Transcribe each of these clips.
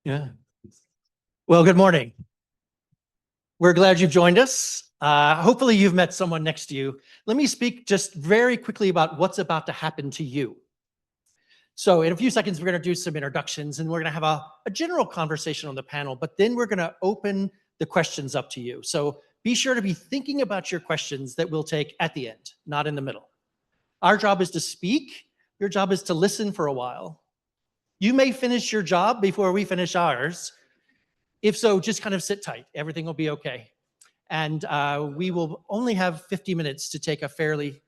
Yeah. Well, good morning. We're glad you've joined us. Hopefully you've met someone next to you. Let me speak just very quickly about what's about to happen to you. So in a few seconds, we're going to do some introductions and we're going to have a general conversation on the panel, but then we're going to open the questions up to you. So be sure to be thinking about your questions that we'll take at the end, not in the middle. Our job is to speak. Your job is to listen for a while. You may finish your job before we finish ours. If so, just kind of sit tight. Everything will be okay. And we will only have 50 minutes to take a fairly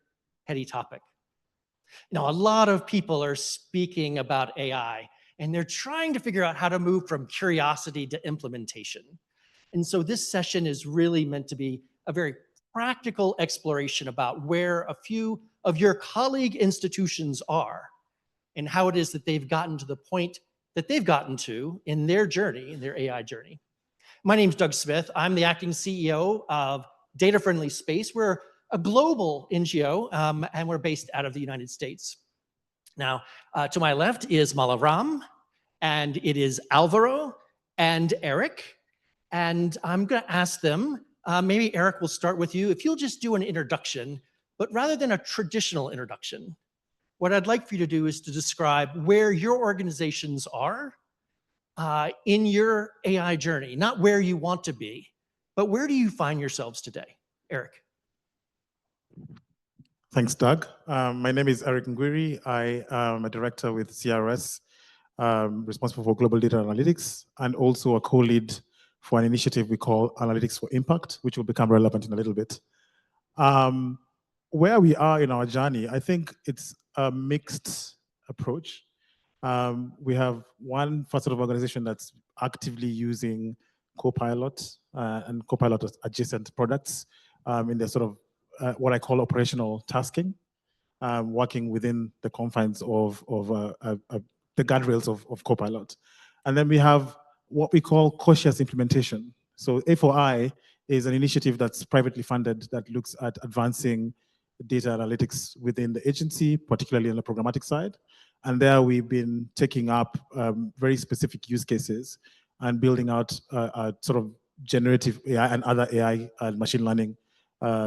heady topic. Now, a lot of people are speaking about AI, and they're trying to figure out how to move from curiosity to implementation. And so this session is really meant to be a very practical exploration about where a few of your colleague institutions are and how it is that they've gotten to the point that they've gotten to in their journey, in their AI journey. My name's Doug Smith. I'm the acting CEO of Data Friendly Space. We're a global NGO, and we're based out of the United States. Now, to my left is Mala Ram, and it is Alvaro and Eric. And I'm going to ask them, maybe Eric will start with you. If you'll just do an introduction, but rather than a traditional introduction, what I'd like for you to do is to describe where your organizations are in your AI journey, not where you want to be, but where do you find yourselves today? Eric. Thanks, Doug. My name is Eric Ngwiri. I am a director with CRS, responsible for global data analytics, and also a co-lead for an initiative we call Analytics for Impact, which will become relevant in a little bit. Where we are in our journey, I think it's a mixed approach. We have one facet of organization that's actively using Copilot and Copilot adjacent products in the sort of what I call operational tasking, working within the confines of the guardrails of Copilot. And then we have what we call cautious implementation. So A4I is an initiative that's privately funded that looks at advancing data analytics within the agency, particularly on the programmatic side. And there we've been taking up very specific use cases and building out a sort of generative AI and other AI and machine learning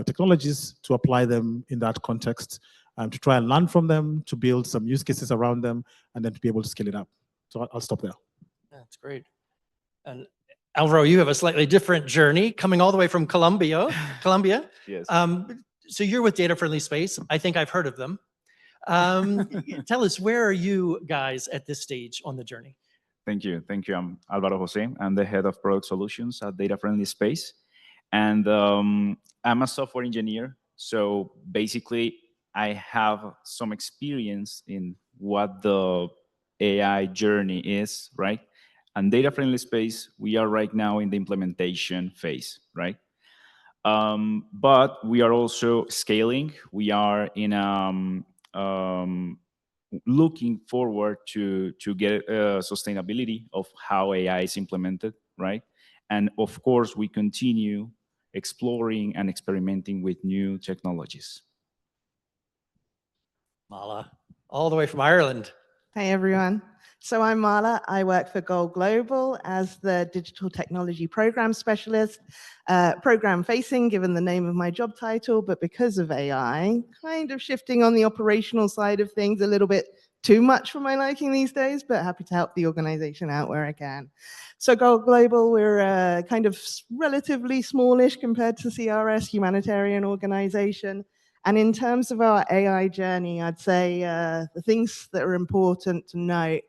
technologies to apply them in that context, to try and learn from them, to build some use cases around them, and then to be able to scale it up. So I'll stop there. That's great. And Alvaro, you have a slightly different journey coming all the way from Colombia. Yes. So you're with Data Friendly Space. I think I've heard of them. Tell us, where are you guys at this stage on the journey? Thank you. I'm Alvaro Jose. I'm the head of product solutions at Data Friendly Space. And I'm a software engineer. So basically, I have some experience in what the AI journey is, right? And Data Friendly Space, we are right now in the implementation phase, right? But we are also scaling. We are in looking forward to get sustainability of how AI is implemented, right? And of course, we continue exploring and experimenting with new technologies. Mala, all the way from Ireland. Hey, everyone. So I'm Mala. I work for Goal Global as the Digital Technology Program Specialist, program-facing, given the name of my job title, but because of AI, kind of shifting on the operational side of things a little bit too much for my liking these days, but happy to help the organization out where I can. So Goal Global, we're kind of relatively smallish compared to CRS, humanitarian organization. And in terms of our AI journey, I'd say the things that are important to note,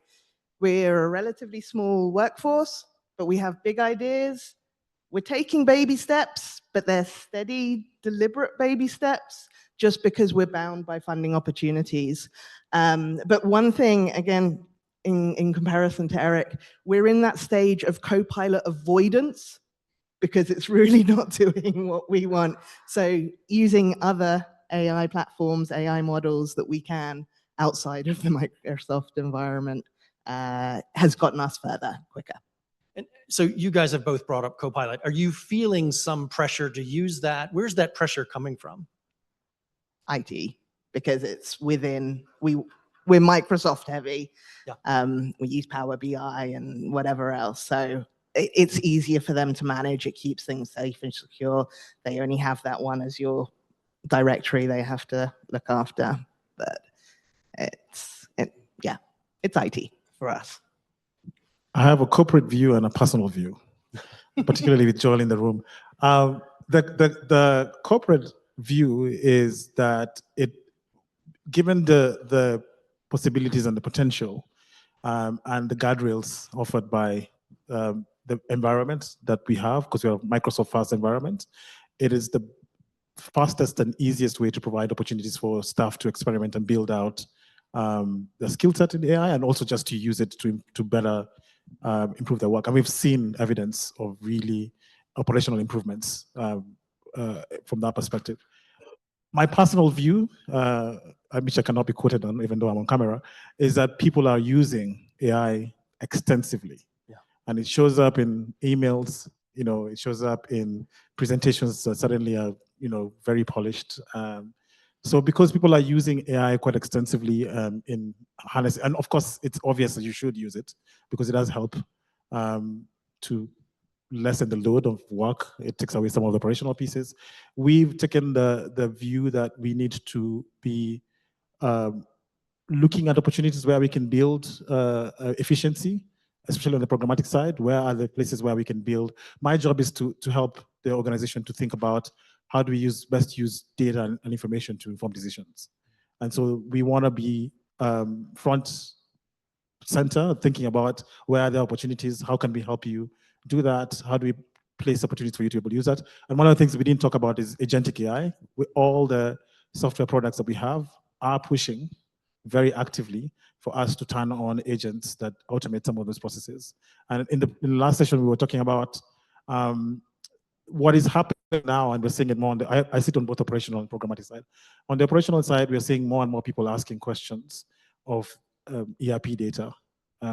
we're a relatively small workforce, but we have big ideas. We're taking baby steps, but they're steady, deliberate baby steps, just because we're bound by funding opportunities. But one thing, again, in comparison to Eric, we're in that stage of Copilot avoidance because it's really not doing what we want. So using other AI platforms, AI models that we can outside of the Microsoft environment has gotten us further quicker. And so you guys have both brought up Copilot. Are you feeling some pressure to use that? Where's that pressure coming from? IT, because it's within, we're Microsoft heavy. Yeah. We use Power BI and whatever else. So it's easier for them to manage. It keeps things safe and secure. They only have that one as your directory they have to look after. But it's IT for us. I have a corporate view and a personal view, particularly with Joel in the room. The corporate view is that given the possibilities and the potential and the guardrails offered by the environment that we have, because we have Microsoft Fast environment, it is the fastest and easiest way to provide opportunities for staff to experiment and build out the skill set in AI, and also just to use it to better improve their work. And we've seen evidence of really operational improvements from that perspective. My personal view, which I cannot be quoted on, even though I'm on camera, is that people are using AI extensively. Yeah. And it shows up in emails, it shows up in presentations that suddenly are, very polished. So because people are using AI quite extensively in harness, and of course, it's obvious that you should use it because it does help to lessen the load of work. It takes away some of the operational pieces. We've taken the view that we need to be looking at opportunities where we can build efficiency, especially on the programmatic side. Where are the places where we can build? My job is to help the organization to think about how do we best use data and information to inform decisions. And so we want to be front center, thinking about where are the opportunities, how can we help you do that, how do we place opportunities for you to be able to use that. And one of the things we didn't talk about is agentic AI. All the software products that we have are pushing very actively for us to turn on agents that automate some of those processes. And in the last session, we were talking about what is happening now, and we're seeing it more on I sit on both operational and programmatic side. On the operational side, we're seeing more and more people asking questions of ERP data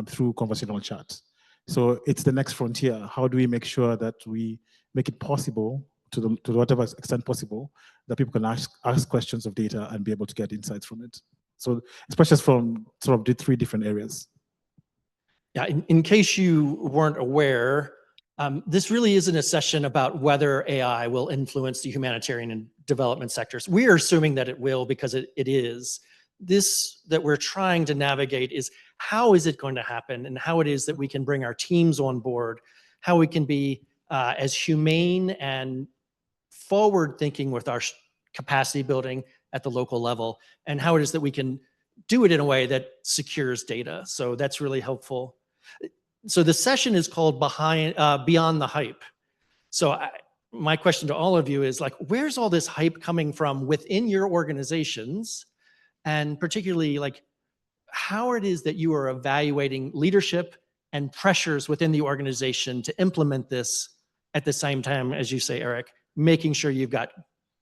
through conversational chat. So it's the next frontier. How do we make sure that we make it possible, to whatever extent possible, that people can ask questions of data and be able to get insights from it? So it's precious from sort of the 3 different areas. Yeah, in case you weren't aware, this really isn't a session about whether AI will influence the humanitarian and development sectors. We are assuming that it will because it is. This that we're trying to navigate is how is it going to happen, and how it is that we can bring our teams on board, how we can be as humane and forward-thinking with our capacity building at the local level, and how it is that we can do it in a way that secures data. So that's really helpful. So the session is called Beyond the Hype. So my question to all of you is, like, where's all this hype coming from within your organizations? And particularly, like, how it is that you are evaluating leadership and pressures within the organization to implement this at the same time, as you say, Eric, making sure you've got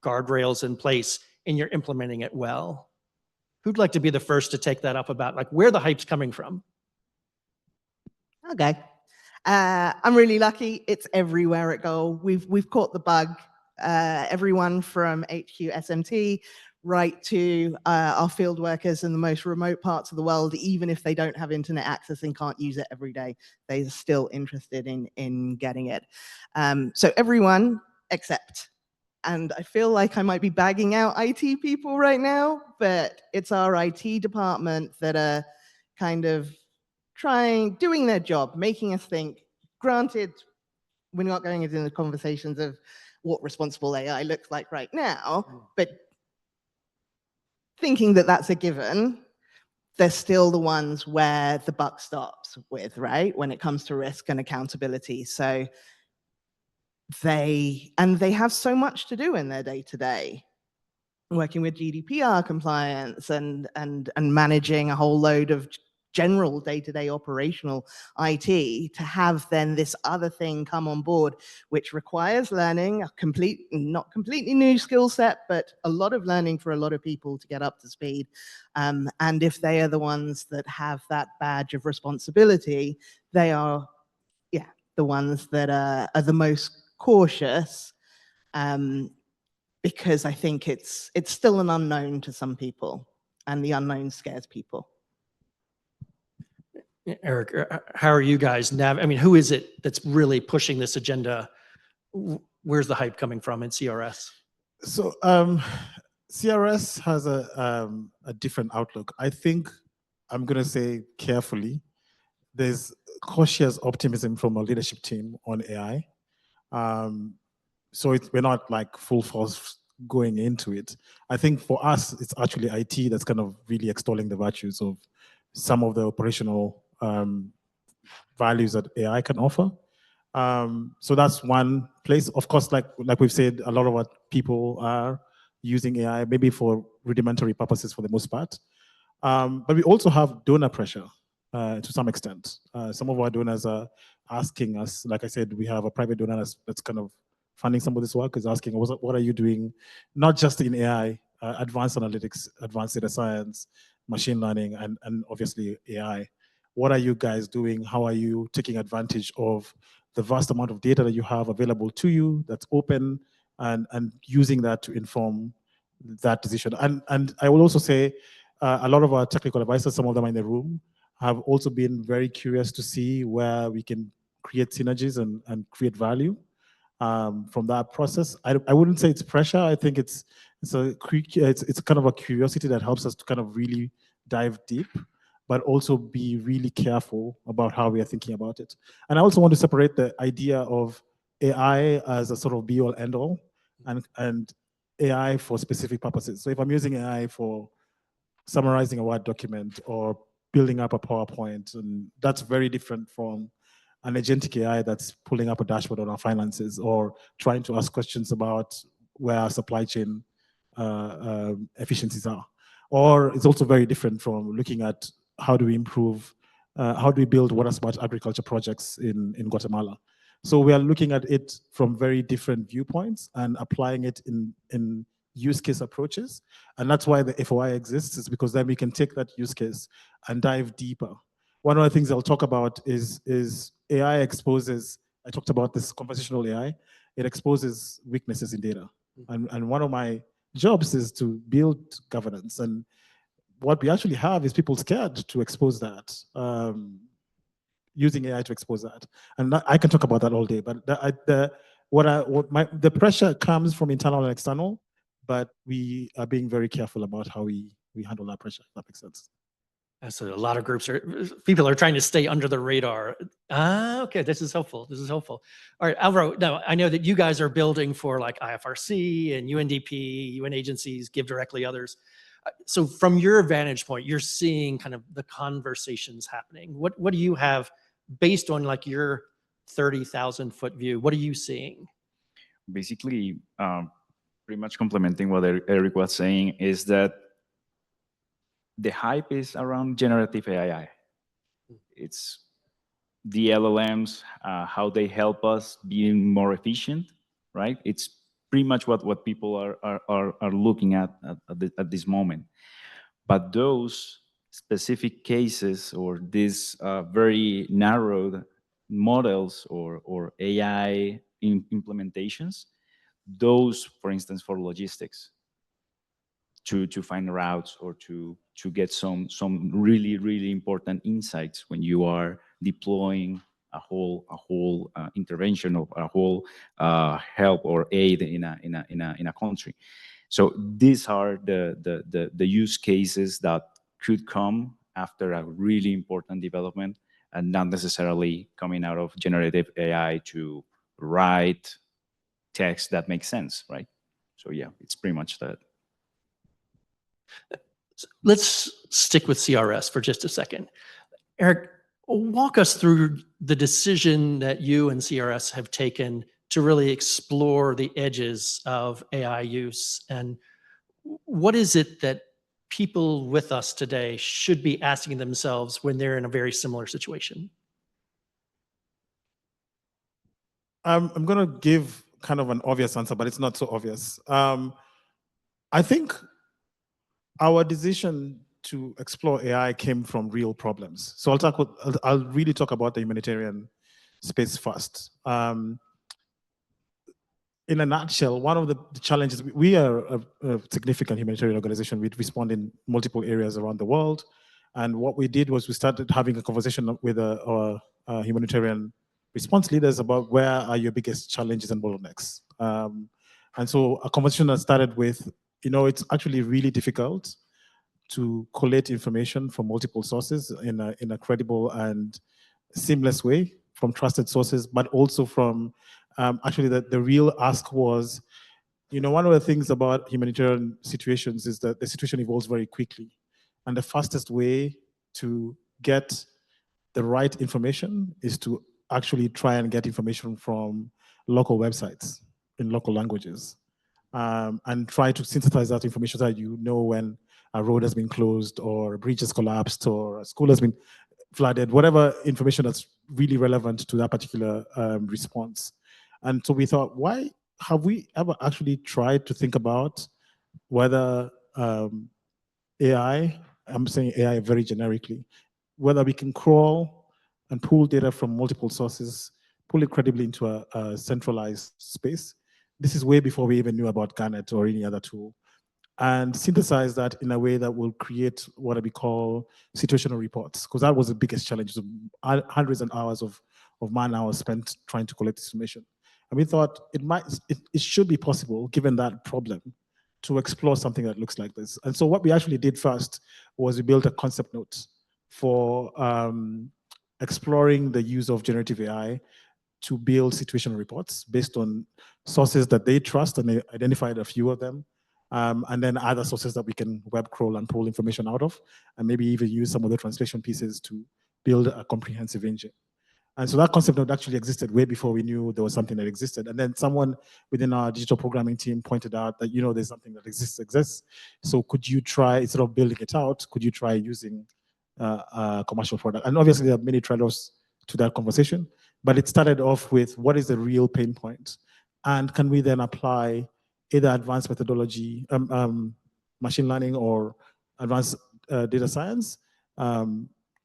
guardrails in place and you're implementing it well. Who'd like to be the first to take that up about, like, where the hype's coming from? Okay. I'm really lucky. It's everywhere at Goal. We've caught the bug. Everyone from HQ SMT right to our field workers in the most remote parts of the world, even if they don't have internet access and can't use it every day, they're still interested in getting it. So everyone except, and I feel like I might be bagging out IT people right now, but it's our IT department that are kind of doing their job, making us think. Granted, we're not going into the conversations of what responsible AI looks like right now, but thinking that that's a given, they're still the ones where the buck stops with, right? When it comes to risk and accountability. So they have so much to do in their day-to-day, working with GDPR compliance and managing a whole load of general day-to-day operational IT, to have then this other thing come on board, which requires learning, not completely new skill set, but a lot of learning for a lot of people to get up to speed. And if they are the ones that have that badge of responsibility, they are, the ones that are the most cautious, because I think it's still an unknown to some people, and the unknown scares people. Eric, how are you guys I mean, who is it that's really pushing this agenda? Where's the hype coming from in CRS? So CRS has a different outlook. I think I'm going to say carefully, there's cautious optimism from our leadership team on AI. So we're not like full force going into it. I think for us, it's actually IT that's kind of really extolling the virtues of some of the operational values that AI can offer. So that's one place. Of course, like we've said, a lot of our people are using AI maybe for rudimentary purposes for the most part. But we also have donor pressure to some extent. Some of our donors are asking us, like I said, we have a private donor that's kind of funding some of this work, is asking, what are you doing, not just in AI, advanced analytics, advanced data science, machine learning, and obviously AI. What are you guys doing? How are you taking advantage of the vast amount of data that you have available to you that's open, and using that to inform that decision? And I will also say, a lot of our technical advisors, some of them are in the room, have also been very curious to see where we can create synergies and create value from that process. I wouldn't say it's pressure. I think it's kind of a curiosity that helps us to kind of really dive deep, but also be really careful about how we are thinking about it. And I also want to separate the idea of AI as a sort of be all end all and AI for specific purposes. So if I'm using AI for summarizing a Word document or building up a PowerPoint, and that's very different from an agentic AI that's pulling up a dashboard on our finances or trying to ask questions about where our supply chain efficiencies are. Or it's also very different from looking at how do we improve, how do we build water smart agriculture projects in Guatemala. So we are looking at it from very different viewpoints and applying it in use case approaches. And that's why the FOI exists, is because then we can take that use case and dive deeper. One of the things I'll talk about is AI exposes, I talked about this conversational AI, it exposes weaknesses in data. And one of my jobs is to build governance. And what we actually have is people scared to expose that, using AI to expose that. And I can talk about that all day, but the pressure comes from internal and external, but we are being very careful about how we handle that pressure, if that makes sense. So a lot of people are trying to stay under the radar. Okay, this is helpful. This is helpful. All right, Alvaro, now I know that you guys are building for like IFRC and UNDP, UN agencies, Give Directly, others. So from your vantage point, you're seeing kind of the conversations happening. What do you have based on like your 30,000 foot view? What are you seeing? Basically, pretty much complementing what Eric was saying, is that the hype is around generative AI. It's the LLMs, how they help us being more efficient, right? It's pretty much what people are looking at this moment. But those specific cases or these very narrowed models or AI implementations, those, for instance, for logistics, to find routes or to get some really important insights when you are deploying a whole intervention or a whole help or aid in a country. So these are the use cases that could come after a really important development, and not necessarily coming out of generative AI to write text that makes sense, right? So yeah, it's pretty much that. Let's stick with CRS for just a second. Eric, walk us through the decision that you and CRS have taken to really explore the edges of AI use. And what is it that people with us today should be asking themselves when they're in a very similar situation? I'm going to give kind of an obvious answer, but it's not so obvious. I think our decision to explore AI came from real problems. So I'll really talk about the humanitarian space first. In a nutshell, one of the challenges, we are a significant humanitarian organization. We respond in multiple areas around the world. And what we did was we started having a conversation with our humanitarian response leaders about where are your biggest challenges and bottlenecks. And so a conversation that started with, it's actually really difficult to collate information from multiple sources in a credible and seamless way from trusted sources, but also from actually the real ask was, one of the things about humanitarian situations is that the situation evolves very quickly. And the fastest way to get the right information is to actually try and get information from local websites in local languages, and try to synthesize that information so that you know when a road has been closed or a bridge has collapsed or a school has been flooded, whatever information that's really relevant to that particular response. And so we thought, why have we ever actually tried to think about whether AI, I'm saying AI very generically, whether we can crawl and pull data from multiple sources, pull it credibly into a centralized space. This is way before we even knew about Garnet or any other tool, and synthesize that in a way that will create what we call situational reports, because that was the biggest challenge. Hundreds of hours of man hours spent trying to collect this information. And we thought it should be possible, given that problem, to explore something that looks like this. And so what we actually did first was we built a concept note for exploring the use of generative AI to build situational reports based on sources that they trust, and they identified a few of them. And then other sources that we can web crawl and pull information out of, and maybe even use some of the translation pieces to build a comprehensive engine. And so that concept note actually existed way before we knew there was something that existed. And then someone within our digital programming team pointed out that, there's something that exists. So could you try, instead of building it out, could you try using a commercial product? And obviously there are many trade-offs to that conversation, but it started off with what is the real pain point? And can we then apply either advanced methodology, machine learning, or advanced data science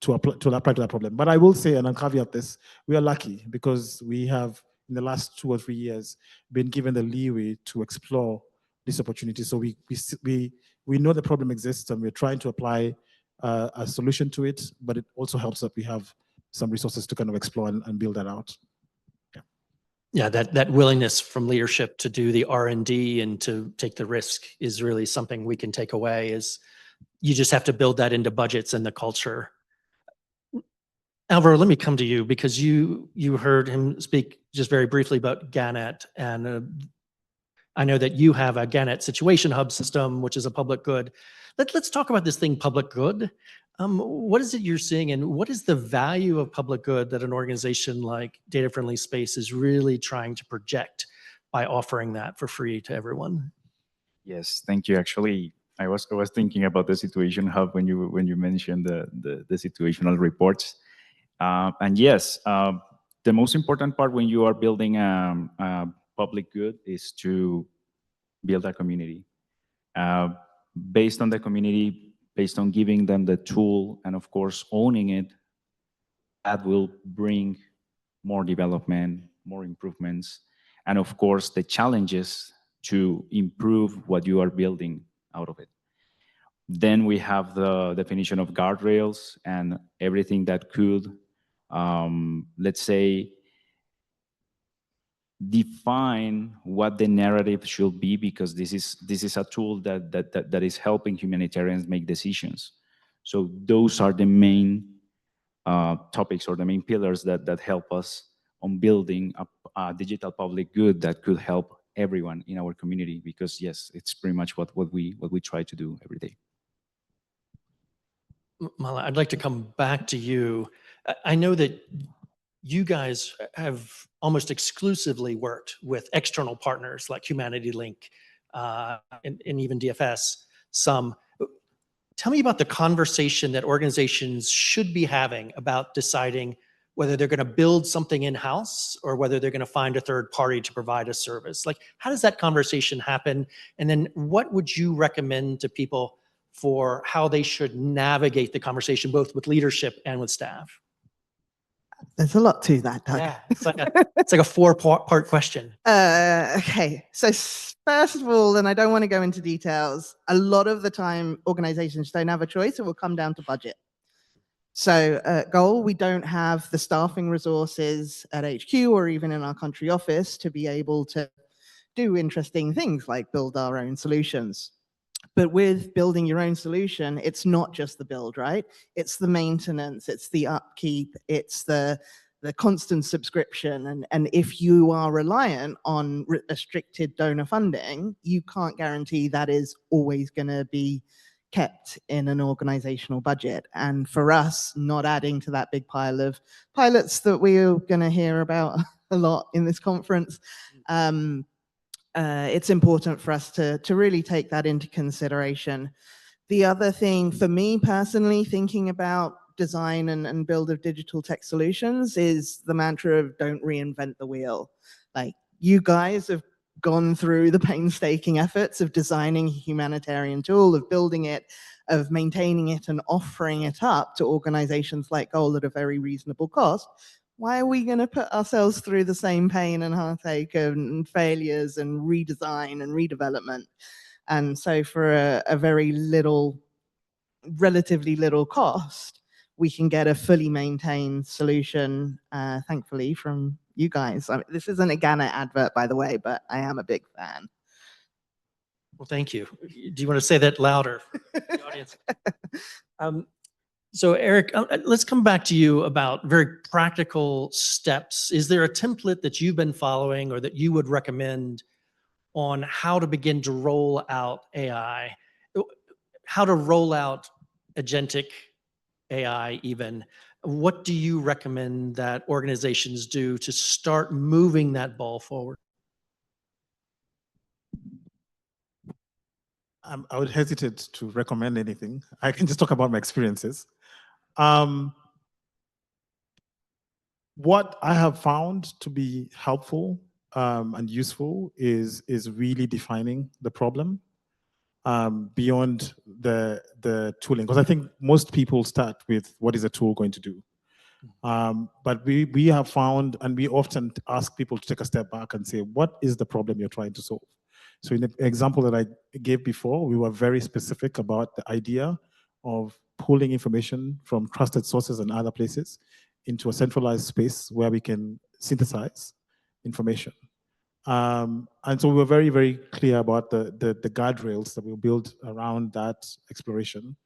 to apply to that problem. But I will say, and I'll caveat this, we are lucky because we have, in the last 2 or 3 years, been given the leeway to explore this opportunity. So we know the problem exists, and we're trying to apply a solution to it, but it also helps that we have some resources to kind of explore and build that out. Yeah, that willingness from leadership to do the R&D and to take the risk is really something we can take away. Is you just have to build that into budgets and the culture. Alvaro, let me come to you, because you heard him speak just very briefly about Gannett, and I know that you have a Gannett Situation Hub system, which is a public good. Let's talk about this thing, public good. What is it you're seeing, and what is the value of public good that an organization like Data Friendly Space is really trying to project by offering that for free to everyone? Yes, thank you. Actually, I was thinking about the Situation Hub when you mentioned the situational reports. And yes, the most important part when you are building a public good is to build a community. Based on the community, based on giving them the tool, and of course owning it, that will bring more development, more improvements, and of course the challenges to improve what you are building out of it. Then we have the definition of guardrails and everything that could, let's say, define what the narrative should be, because this is a tool that is helping humanitarians make decisions. So those are the main topics, or the main pillars that help us on building a digital public good that could help everyone in our community. Because yes, it's pretty much what we try to do every day. Mala, I'd like to come back to you. I know that you guys have almost exclusively worked with external partners like Humanity Link and even DFS. Tell me about the conversation that organizations should be having about deciding whether they're going to build something in-house or whether they're going to find a third party to provide a service. Like, how does that conversation happen? And then what would you recommend to people for how they should navigate the conversation, both with leadership and with staff? There's a lot to that, Doug. Yeah, it's like a 4-part question. Okay, so first of all, and I don't want to go into details, a lot of the time organizations don't have a choice. It will come down to budget. So at Goal, we don't have the staffing resources at HQ or even in our country office to be able to do interesting things like build our own solutions. But with building your own solution, it's not just the build, right? It's the maintenance, it's the upkeep, it's the constant subscription. And if you are reliant on restricted donor funding, you can't guarantee that is always going to be kept in an organizational budget. And for us, not adding to that big pile of pilots that we're going to hear about a lot in this conference, it's important for us to really take that into consideration. The other thing for me personally, thinking about design and build of digital tech solutions, is the mantra of don't reinvent the wheel. Like, you guys have gone through the painstaking efforts of designing a humanitarian tool, of building it, of maintaining it and offering it up to organizations like Goal at a very reasonable cost. Why are we going to put ourselves through the same pain and heartache and failures and redesign and redevelopment? And so for a very little, relatively little cost, we can get a fully maintained solution, thankfully, from you guys. I mean, this isn't a Ghana advert, by the way, but I am a big fan. Well, thank you. Do you want to say that louder for the audience? So Eric, let's come back to you about very practical steps. Is there a template that you've been following or that you would recommend on how to begin to roll out AI, how to roll out agentic AI even? What do you recommend that organizations do to start moving that ball forward? I would hesitate to recommend anything. I can just talk about my experiences. What I have found to be helpful and useful is really defining the problem beyond the tooling. Because I think most people start with what is a tool going to do. But we have found, and we often ask people to take a step back and say, what is the problem you're trying to solve? So in the example that I gave before, we were very specific about the idea of pulling information from trusted sources and other places into a centralized space where we can synthesize information. And so we were very, very clear about the guardrails that we'll build around that exploration.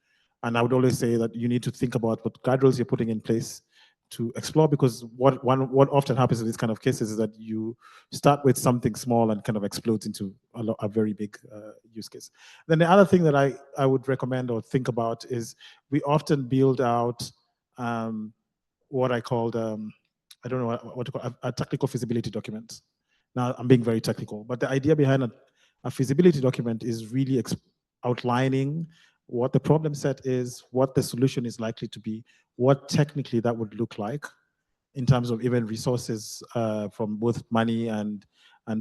And I would always say that you need to think about what guardrails you're putting in place to explore, because what often happens in these kind of cases is that you start with something small and kind of explodes into a very big use case. Then the other thing that I would recommend or think about is we often build out what I called, I don't know what to call, a technical feasibility document. Now, I'm being very technical, but the idea behind a feasibility document is really outlining what the problem set is, what the solution is likely to be, what technically that would look like in terms of even resources from both money and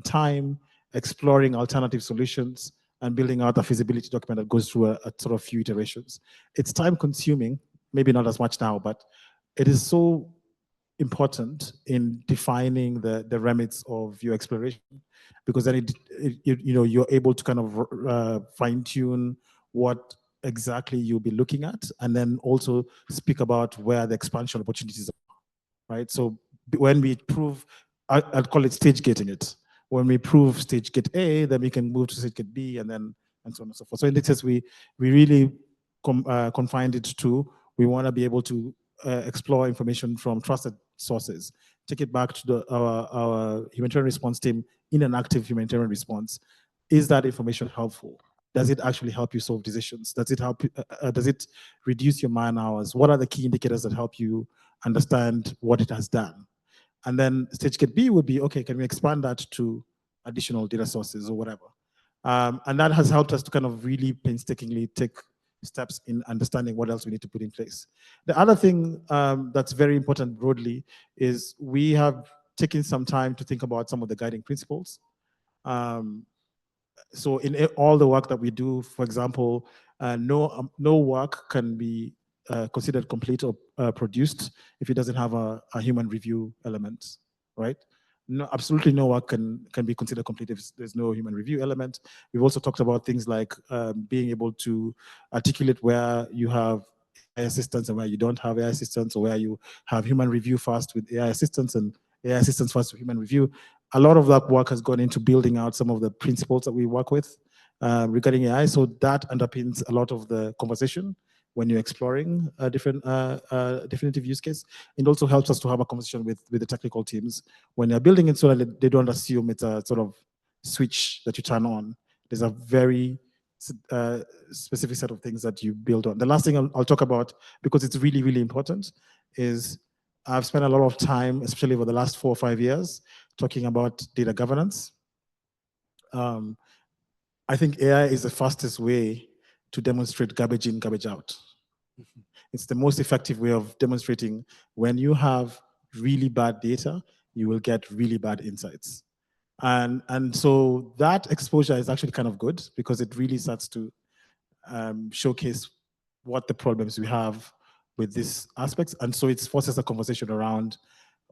time, exploring alternative solutions, and building out a feasibility document that goes through a sort of few iterations. It's time consuming, maybe not as much now, but it is so important in defining the remits of your exploration, because then you're able to kind of fine tune what exactly you'll be looking at, and then also speak about where the expansion opportunities are, right? So when we prove, I'd call it stage gating it. When we prove stage gate A, then we can move to stage gate B, and then and so on and so forth. So in this case, we really confined it to, we want to be able to explore information from trusted sources, take it back to our humanitarian response team in an active humanitarian response. Is that information helpful? Does it actually help you solve decisions? Does it help? Does it reduce your man hours? What are the key indicators that help you understand what it has done? And then stage gate B would be, okay, can we expand that to additional data sources or whatever? And that has helped us to kind of really painstakingly take steps in understanding what else we need to put in place. The other thing that's very important broadly is we have taken some time to think about some of the guiding principles. So in all the work that we do, for example, no work can be considered complete or produced if it doesn't have a human review element, right? No, absolutely no work can be considered complete if there's no human review element. We've also talked about things like being able to articulate where you have AI assistants and where you don't have AI assistants, or where you have human review first with AI assistants and AI assistants first with human review. A lot of that work has gone into building out some of the principles that we work with regarding AI. So that underpins a lot of the conversation when you're exploring a different definitive use case. It also helps us to have a conversation with the technical teams when they're building it, so that they don't assume it's a sort of switch that you turn on. There's a very specific set of things that you build on. The last thing I'll talk about, because it's really, really important, is I've spent a lot of time, especially over the last 4 or 5 years, talking about data governance. I think AI is the fastest way to demonstrate garbage in, garbage out. It's the most effective way of demonstrating when you have really bad data, you will get really bad insights. And so that exposure is actually kind of good, because it really starts to showcase what the problems we have with these aspects. And so it forces a conversation around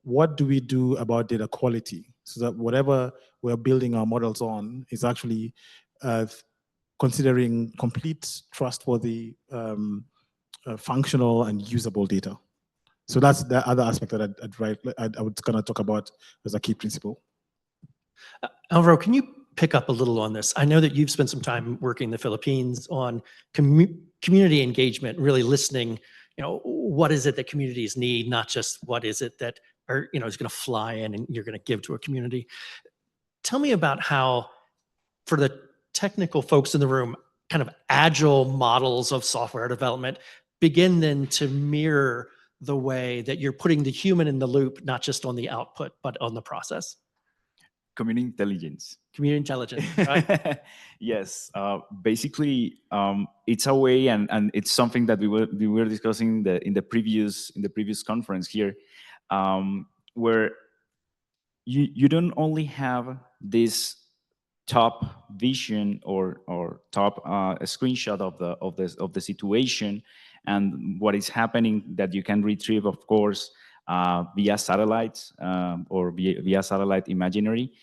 what do we do about data quality, so that whatever we're building our models on is actually considering complete, trustworthy, functional and usable data. So that's the other aspect that I would kind of talk about as a key principle. Alvaro, can you pick up a little on this? I know that you've spent some time working in the Philippines on community engagement, really listening, what is it that communities need, not just what is it that is going to fly in and you're going to give to a community. Tell me about how, for the technical folks in the room, kind of agile models of software development begin then to mirror the way that you're putting the human in the loop, not just on the output, but on the process. Community intelligence. Community intelligence, right? Yes, basically, it's a way, and it's something that we were discussing in the previous conference here, where you don't only have this top vision or top screenshot of the situation and what is happening that you can retrieve, of course, via satellites or via satellite imagery.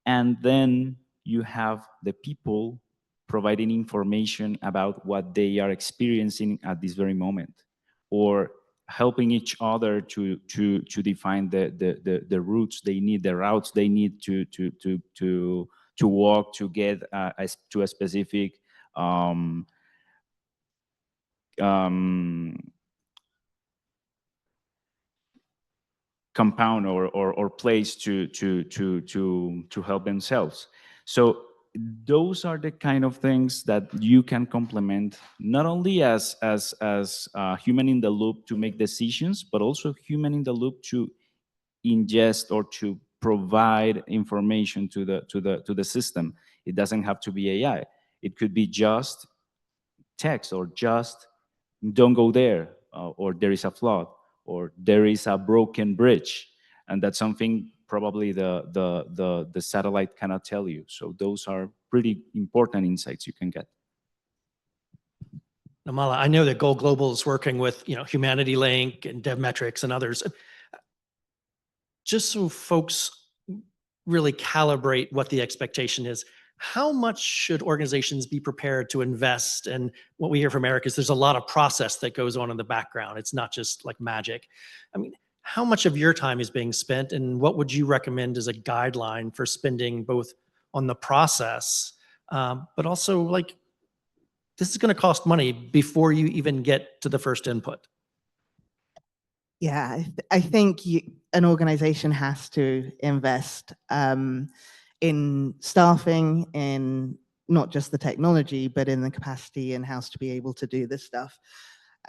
And then you have the people providing information about what they are experiencing at this very moment, or helping each other to define the routes they need, the routes they need to walk to get to a specific compound or place to help themselves. So those are the kind of things that you can complement, not only as human in the loop to make decisions, but also human in the loop to ingest or to provide information to the system. It doesn't have to be AI. It could be just text, or just don't go there, or there is a flood, or there is a broken bridge, and that's something probably the satellite cannot tell you. So those are pretty important insights you can get. Mala, I know that Go Global is working with Humanity Link and DevMetrics and others. Just so folks really calibrate what the expectation is, how much should organizations be prepared to invest? And what we hear from Eric is there's a lot of process that goes on in the background. It's not just like magic. I mean, how much of your time is being spent, and what would you recommend as a guideline for spending both on the process, but also like, this is going to cost money before you even get to the first input? Yeah, I think an organization has to invest in staffing, in not just the technology, but in the capacity in-house to be able to do this stuff.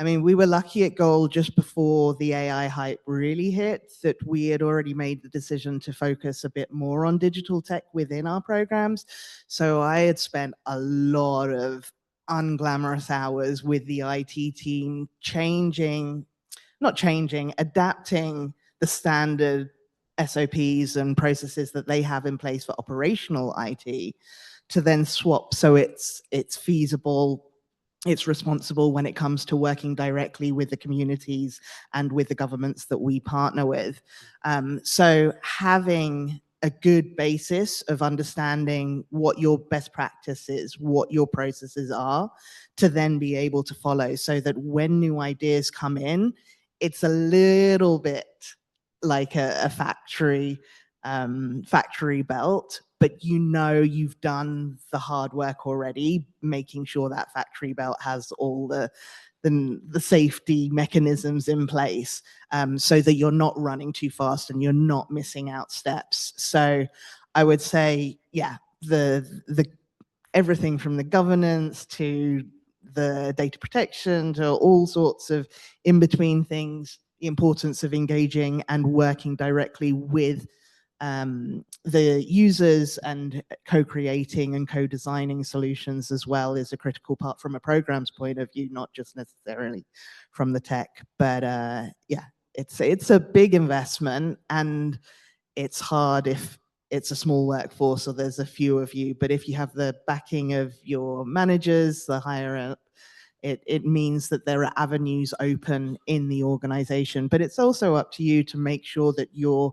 I mean, we were lucky at Goal just before the AI hype really hit, that we had already made the decision to focus a bit more on digital tech within our programs. So I had spent a lot of unglamorous hours with the IT team adapting the standard SOPs and processes that they have in place for operational IT to then swap so it's feasible, it's responsible when it comes to working directly with the communities and with the governments that we partner with. So having a good basis of understanding what your best practice is, what your processes are, to then be able to follow, so that when new ideas come in, it's a little bit like a factory belt, but you know you've done the hard work already, making sure that factory belt has all the safety mechanisms in place, so that you're not running too fast and you're not missing out steps. So I would say, yeah, the everything from the governance to the data protection to all sorts of in-between things, the importance of engaging and working directly with the users and co-creating and co-designing solutions as well is a critical part from a program's point of view, not just necessarily from the tech. But yeah, it's a big investment, and it's hard if it's a small workforce or there's a few of you. But if you have the backing of your managers, the higher up, it means that there are avenues open in the organization. But it's also up to you to make sure that you're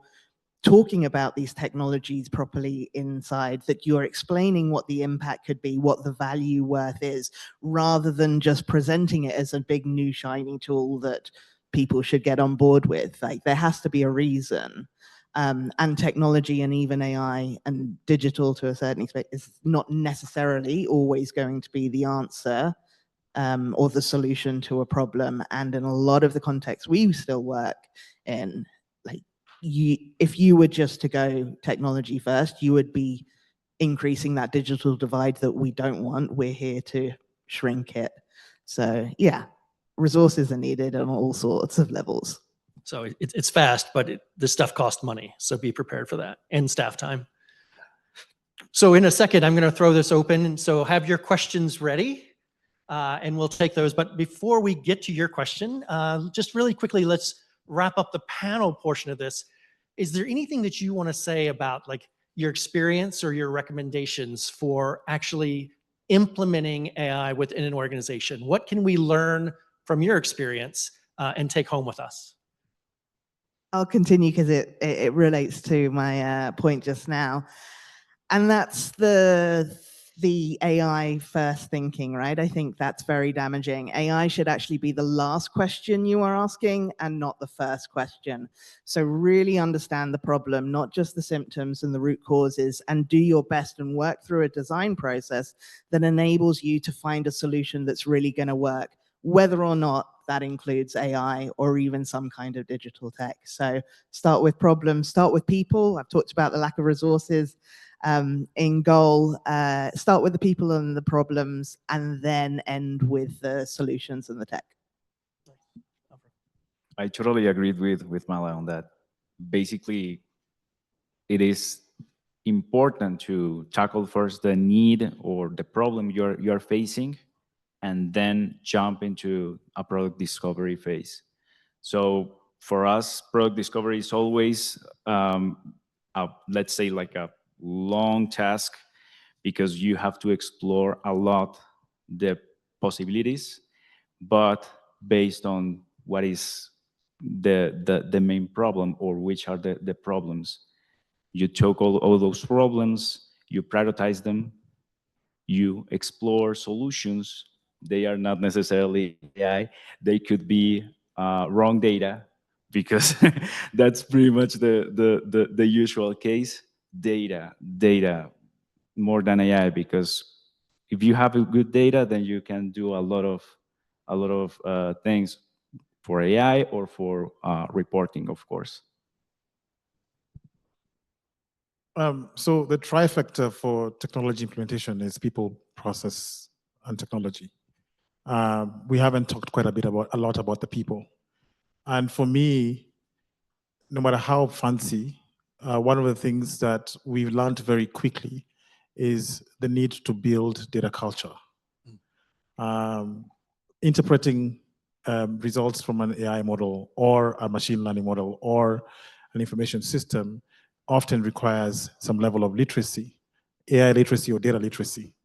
talking about these technologies properly inside, that you're explaining what the impact could be, what the value worth is, rather than just presenting it as a big new shiny tool that people should get on board with. Like, there has to be a reason. And technology and even AI and digital to a certain extent is not necessarily always going to be the answer or the solution to a problem. And in a lot of the contexts we still work in, like, if you were just to go technology first, you would be increasing that digital divide that we don't want. We're here to shrink it. So yeah, resources are needed on all sorts of levels. So it's fast, but this stuff costs money. So be prepared for that, and staff time. So in a second, I'm going to throw this open. So have your questions ready, and we'll take those. But before we get to your question, just really quickly, let's wrap up the panel portion of this. Is there anything that you want to say about, like, your experience or your recommendations for actually implementing AI within an organization? What can we learn from your experience and take home with us? I'll continue because it relates to my point just now. And that's the AI first thinking, right? I think that's very damaging. AI should actually be the last question you are asking and not the first question. So really understand the problem, not just the symptoms and the root causes, and do your best and work through a design process that enables you to find a solution that's really going to work, whether or not that includes AI or even some kind of digital tech. So start with problems, start with people. I've talked about the lack of resources in Goal. Start with the people and the problems, and then end with the solutions and the tech. I totally agreed with Mala on that. Basically, it is important to tackle first the need or the problem you're facing, and then jump into a product discovery phase. So for us, product discovery is always, let's say, like a long task, because you have to explore a lot the possibilities, but based on what is the main problem, or which are the problems. You took all those problems, you prioritize them, you explore solutions. They are not necessarily AI. They could be wrong data, because that's pretty much the usual case. Data more than AI, because if you have a good data, then you can do a lot of things for AI or for reporting, of course. So the trifecta for technology implementation is people, process, and technology. We haven't talked quite a lot about the people. And for me, no matter how fancy, one of the things that we've learned very quickly is the need to build data culture. Interpreting results from an AI model or a machine learning model or an information system often requires some level of literacy, AI literacy or data literacy.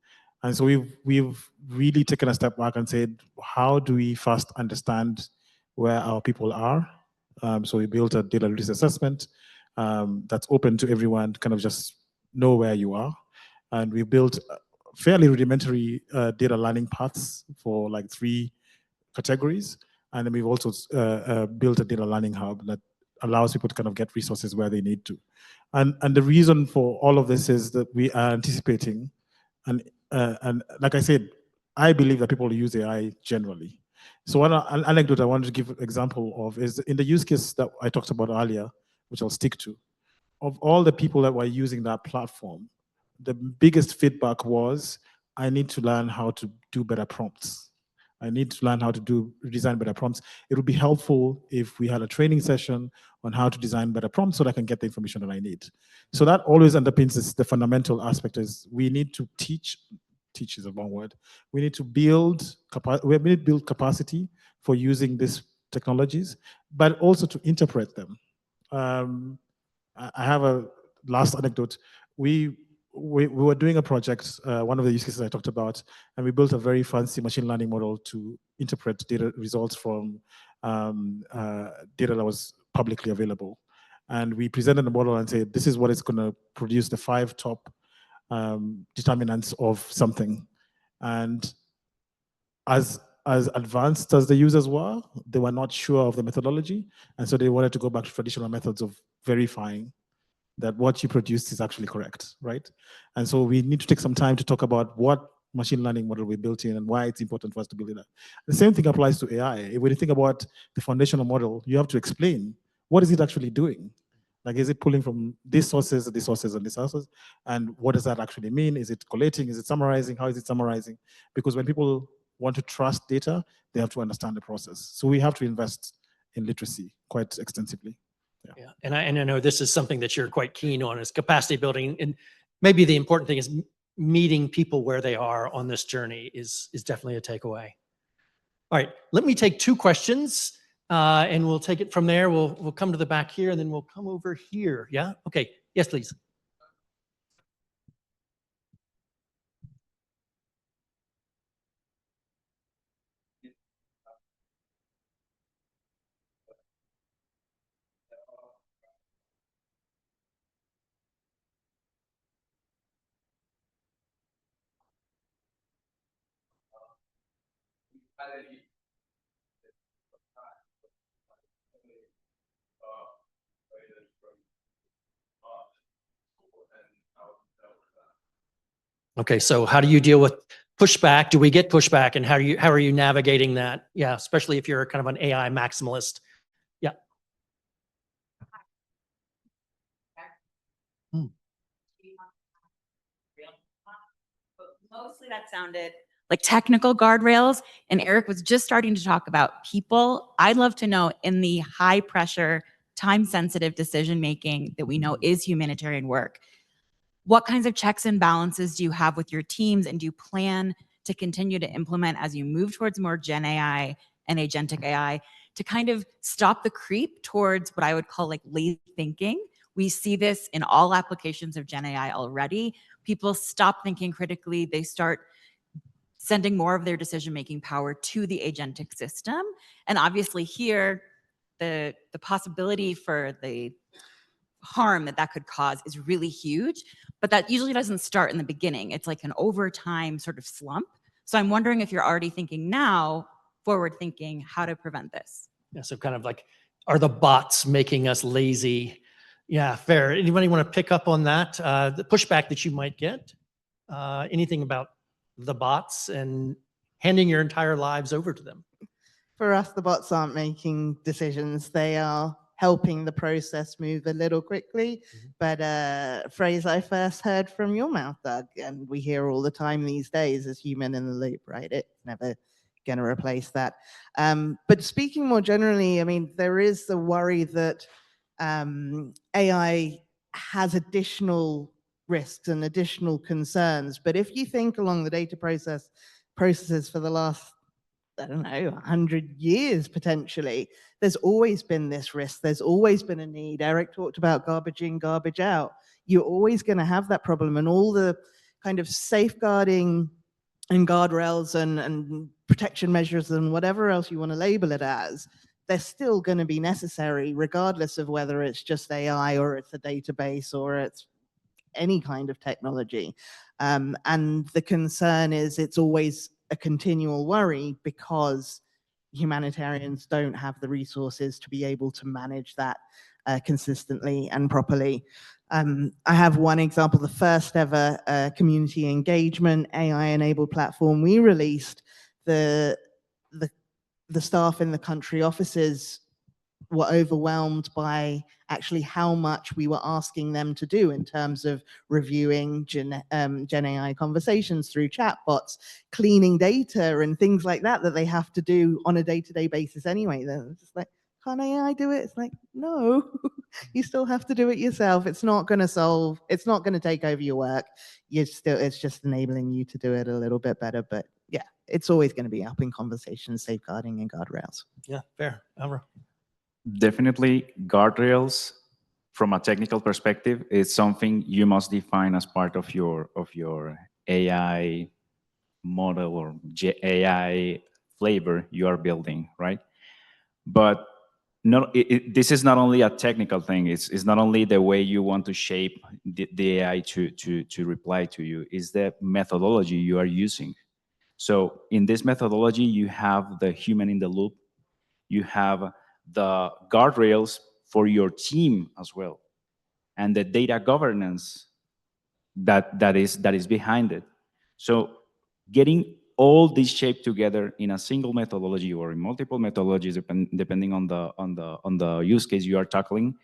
And so we've really taken a step back and said, how do we first understand where our people are? So we built a data literacy assessment, that's open to everyone to kind of just know where you are. And we built fairly rudimentary data learning paths for like 3 categories. And then we've also built a data learning hub that allows people to kind of get resources where they need to. And the reason for all of this is that we are anticipating, and like I said, I believe that people use AI generally. So one anecdote I wanted to give an example of is in the use case that I talked about earlier, which I'll stick to. Of all the people that were using that platform, the biggest feedback was, I need to learn how to do better prompts. I need to learn how to design better prompts. It would be helpful if we had a training session on how to design better prompts so that I can get the information that I need. So that always underpins the fundamental aspect is we need to teach is a wrong word. We need to build capacity for using these technologies, but also to interpret them. I have a last anecdote. We were doing a project, one of the use cases I talked about, and we built a very fancy machine learning model to interpret data results from data that was publicly available. And we presented the model and said, this is what it's going to produce, the 5 top determinants of something. And as advanced as the users were, they were not sure of the methodology. And so they wanted to go back to traditional methods of verifying that what you produced is actually correct, right? And so we need to take some time to talk about what machine learning model we built in and why it's important for us to build it up. The same thing applies to AI. When you think about the foundational model, you have to explain, what is it actually doing? Like, is it pulling from these sources, and these sources? And what does that actually mean? Is it collating? Is it summarizing? How is it summarizing? Because when people want to trust data, they have to understand the process. So we have to invest in literacy quite extensively. Yeah, and I know this is something that you're quite keen on, is capacity building. And maybe the important thing is meeting people where they are on this journey is definitely a takeaway. All right, let me take 2 questions. And we'll take it from there. We'll come to the back here, and then we'll come over here. Yeah. Okay. Yes, please. Okay, so how do you deal with pushback? Do we get pushback, and how are you navigating that? Yeah, especially if you're kind of an AI maximalist. Yeah. Mostly that sounded like technical guardrails, and Eric was just starting to talk about people. I'd love to know, in the high pressure, time sensitive decision making that we know is humanitarian work, what kinds of checks and balances do you have with your teams, and do you plan to continue to implement as you move towards more Gen AI and agentic AI to kind of stop the creep towards what I would call like lazy thinking? We see this in all applications of Gen AI already. People stop thinking critically. They start sending more of their decision-making power to the agentic system. And obviously here, the possibility for the harm that could cause is really huge, but that usually doesn't start in the beginning. It's like an overtime sort of slump. So I'm wondering if you're already thinking now, forward thinking, how to prevent this. Yeah, so kind of like, are the bots making us lazy? Yeah, fair. Anybody want to pick up on that? The pushback that you might get? Anything about the bots and handing your entire lives over to them? For us, the bots aren't making decisions. They are helping the process move a little quickly. But a phrase I first heard from your mouth, Doug, and we hear all the time these days, is human in the loop, right? It's never going to replace that. But speaking more generally, I mean, there is the worry that AI has additional risks and additional concerns. But if you think along the data processes for the last, I don't know, 100 years potentially, there's always been this risk. There's always been a need. Eric talked about garbage in, garbage out. You're always going to have that problem, and all the kind of safeguarding and guardrails and protection measures and whatever else you want to label it as, they're still going to be necessary regardless of whether it's just AI or it's a database or it's any kind of technology. And the concern is it's always a continual worry because humanitarians don't have the resources to be able to manage that consistently and properly. I have one example, the first ever community engagement AI-enabled platform we released. The staff in the country offices were overwhelmed by actually how much we were asking them to do in terms of reviewing Gen AI conversations through chatbots, cleaning data and things like that that they have to do on a day-to-day basis anyway. They're just like, can't AI do it? It's like, no, you still have to do it yourself. It's not going to solve, it's not going to take over your work. It's just enabling you to do it a little bit better. But yeah, it's always going to be up in conversation, safeguarding and guardrails. Yeah, fair. Alvaro. Definitely, guardrails from a technical perspective is something you must define as part of your AI model or AI flavor you are building, right? But this is not only a technical thing. It's not only the way you want to shape the AI to reply to you. It's the methodology you are using. So in this methodology, you have the human in the loop. You have the guardrails for your team as well, and the data governance that is behind it. So getting all this shaped together in a single methodology or in multiple methodologies, depending on the use case you are tackling,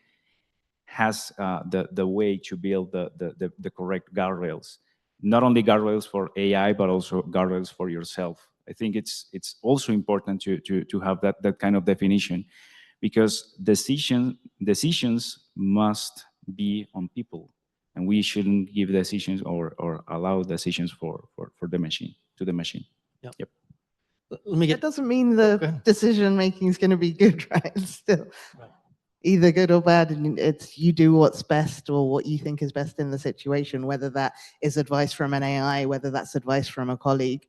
has the way to build the correct guardrails. Not only guardrails for AI, but also guardrails for yourself. I think it's also important to have that kind of definition, because decisions must be on people, and we shouldn't give decisions or allow decisions for the machine, to the machine. Yep. Let me That get, doesn't mean go the ahead. decision making is going to be good, right? It's still Right. either good or bad, and it's you do what's best or what you think is best in the situation, whether that is advice from an AI, whether that's advice from a colleague.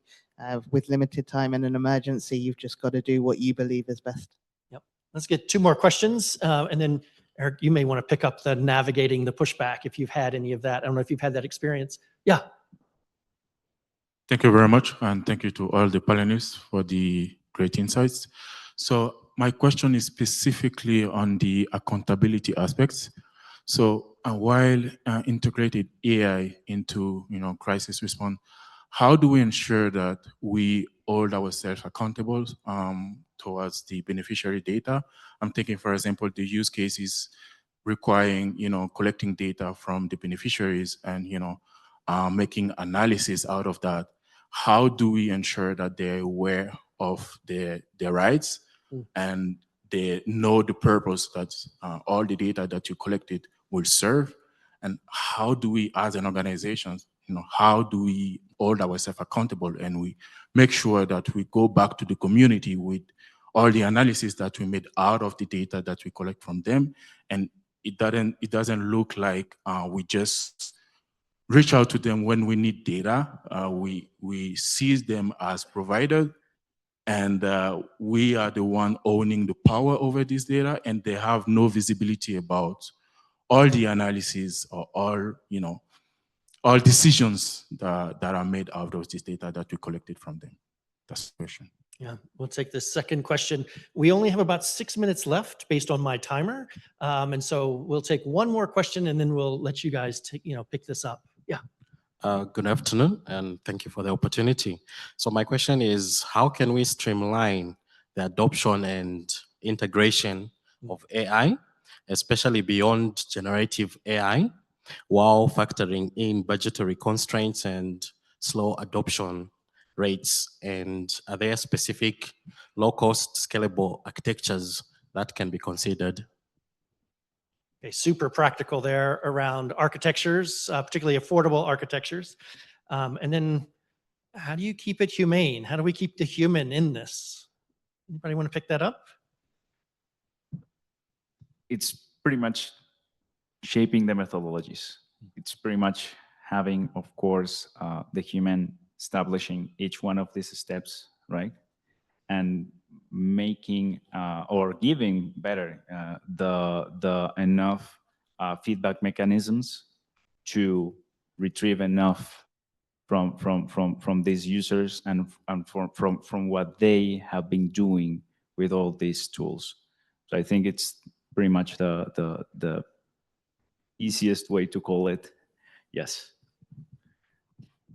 With limited time and an emergency, you've just got to do what you believe is best. Yep. Let's get two more questions. And then Eric, you may want to pick up the navigating the pushback if you've had any of that. I don't know if you've had that experience. Yeah. Thank you very much, and thank you to all the panelists for the great insights. So my question is specifically on the accountability aspects. So while integrated AI into crisis response, how do we ensure that we hold ourselves accountable towards the beneficiary data? I'm thinking, for example, the use cases requiring collecting data from the beneficiaries and making analysis out of that. How do we ensure that they're aware of their rights and they know the purpose that all the data that you collected will serve? And how do we, as an organization, how do we hold ourselves accountable and we make sure that we go back to the community with all the analysis that we made out of the data that we collect from them, and it doesn't look like we just reach out to them when we need data. We see them as providers, and we are the one owning the power over this data, and they have no visibility about all the analysis or all decisions that are made out of this data that we collected from them. That's the question. Yeah, we'll take the second question. We only have about 6 minutes left based on my timer. And so we'll take one more question and then we'll let you guys pick this up. Yeah. Good afternoon, and thank you for the opportunity. So my question is, how can we streamline the adoption and integration of AI, especially beyond generative AI, while factoring in budgetary constraints and slow adoption rates? And are there specific low-cost scalable architectures that can be considered? Okay, super practical there around architectures, particularly affordable architectures. And then how do you keep it humane? How do we keep the human in this? Anybody want to pick that up? It's pretty much shaping the methodologies. It's pretty much having, of course, the human establishing each one of these steps, right? And making or giving better the enough feedback mechanisms to retrieve enough from these users and from what they have been doing with all these tools. So I think it's pretty much the easiest way to call it. Yes.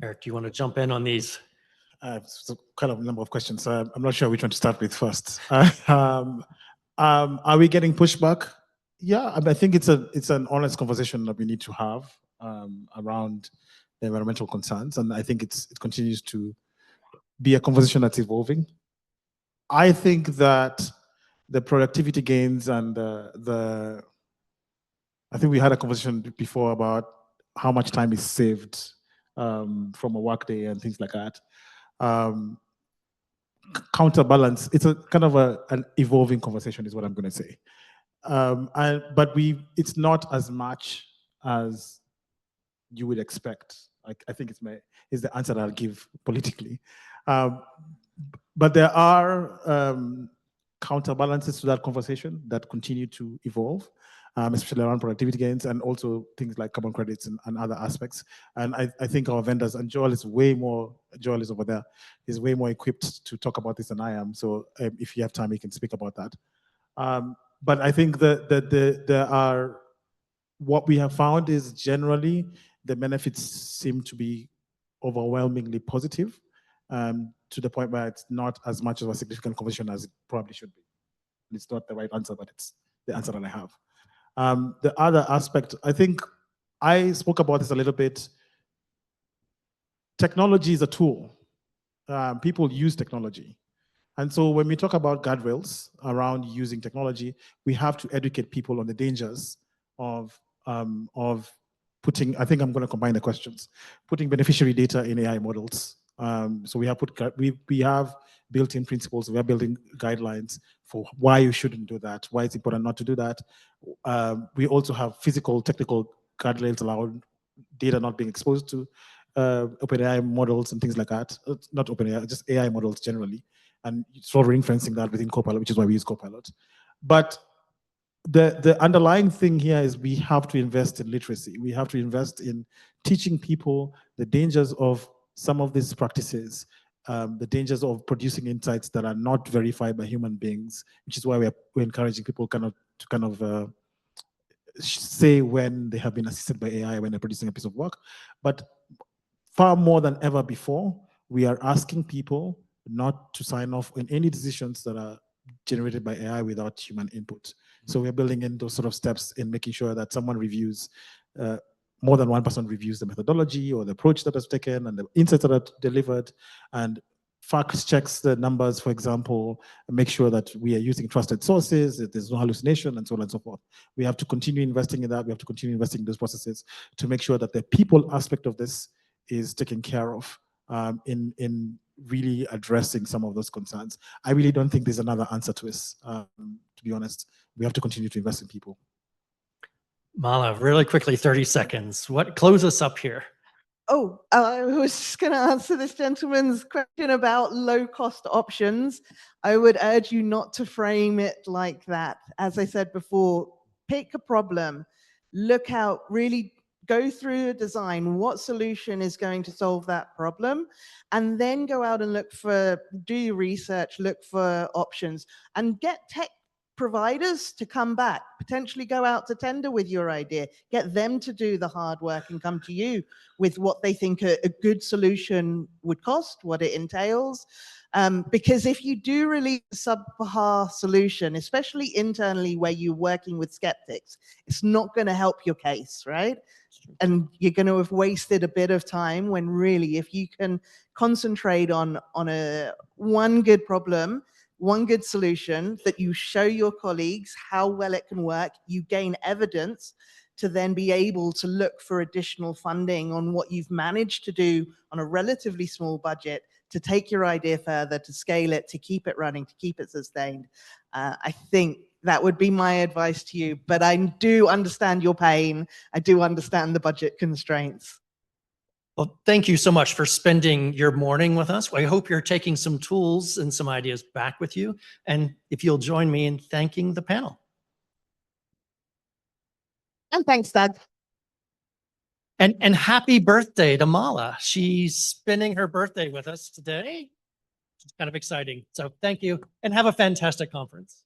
Eric, do you want to jump in on these? So kind of a number of questions. I'm not sure which one to start with first. Are we getting pushback? Yeah, I mean, I think it's an honest conversation that we need to have around the environmental concerns, and I think it continues to be a conversation that's evolving. I think that the productivity gains and I think we had a conversation before about how much time is saved from a workday and things like that. Counterbalance, it's a kind of an evolving conversation is what I'm going to say. But it's not as much as you would expect. I think is the answer that I'll give politically. But there are counterbalances to that conversation that continue to evolve, especially around productivity gains and also things like carbon credits and other aspects. And I think our vendors, and Joel is over there, is way more equipped to talk about this than I am. So if you have time, you can speak about that. But I think that what we have found is generally the benefits seem to be overwhelmingly positive, to the point where it's not as much of a significant conversation as it probably should be. It's not the right answer, but it's the answer that I have. The other aspect, I think I spoke about this a little bit. Technology is a tool. People use technology. And so when we talk about guardrails around using technology, we have to educate people on the dangers of putting, I think I'm going to combine the questions, putting beneficiary data in AI models. So we have built-in principles, we are building guidelines for why you shouldn't do that, why it's important not to do that. We also have physical, technical guardrails allowing data not being exposed to OpenAI models and things like that. Not OpenAI, just AI models generally. And sort of ring-fencing that within Copilot, which is why we use Copilot. But the underlying thing here is we have to invest in literacy. We have to invest in teaching people the dangers of some of these practices, the dangers of producing insights that are not verified by human beings, which is why we're encouraging people to say when they have been assisted by AI when they're producing a piece of work. But far more than ever before, we are asking people not to sign off on any decisions that are generated by AI without human input. So we're building in those sort of steps in making sure that someone reviews, more than one person reviews the methodology or the approach that was taken and the insights that are delivered, and fact checks the numbers, for example, and make sure that we are using trusted sources, that there's no hallucination, and so on and so forth. We have to continue investing in that. We have to continue investing in those processes to make sure that the people aspect of this is taken care of in really addressing some of those concerns. I really don't think there's another answer to this, to be honest. We have to continue to invest in people. Mala, really quickly, 30 seconds. Close us up here. Oh, I was just going to answer this gentleman's question about low-cost options. I would urge you not to frame it like that. As I said before, pick a problem, look out, really go through a design, what solution is going to solve that problem, and then go out and do your research, look for options, and get tech providers to come back, potentially go out to tender with your idea, get them to do the hard work and come to you with what they think a good solution would cost, what it entails. Because if you do release a subpar solution, especially internally where you're working with skeptics, it's not going to help your case, right? And you're going to have wasted a bit of time when really, if you can concentrate on one good problem, one good solution that you show your colleagues how well it can work, you gain evidence to then be able to look for additional funding on what you've managed to do on a relatively small budget to take your idea further, to scale it, to keep it running, to keep it sustained. I think that would be my advice to you, but I do understand your pain. I do understand the budget constraints. Well, thank you so much for spending your morning with us. I hope you're taking some tools and some ideas back with you. And if you'll join me in thanking the panel. And thanks, Doug. And happy birthday to Mala. She's spending her birthday with us today. It's kind of exciting. So thank you and have a fantastic conference.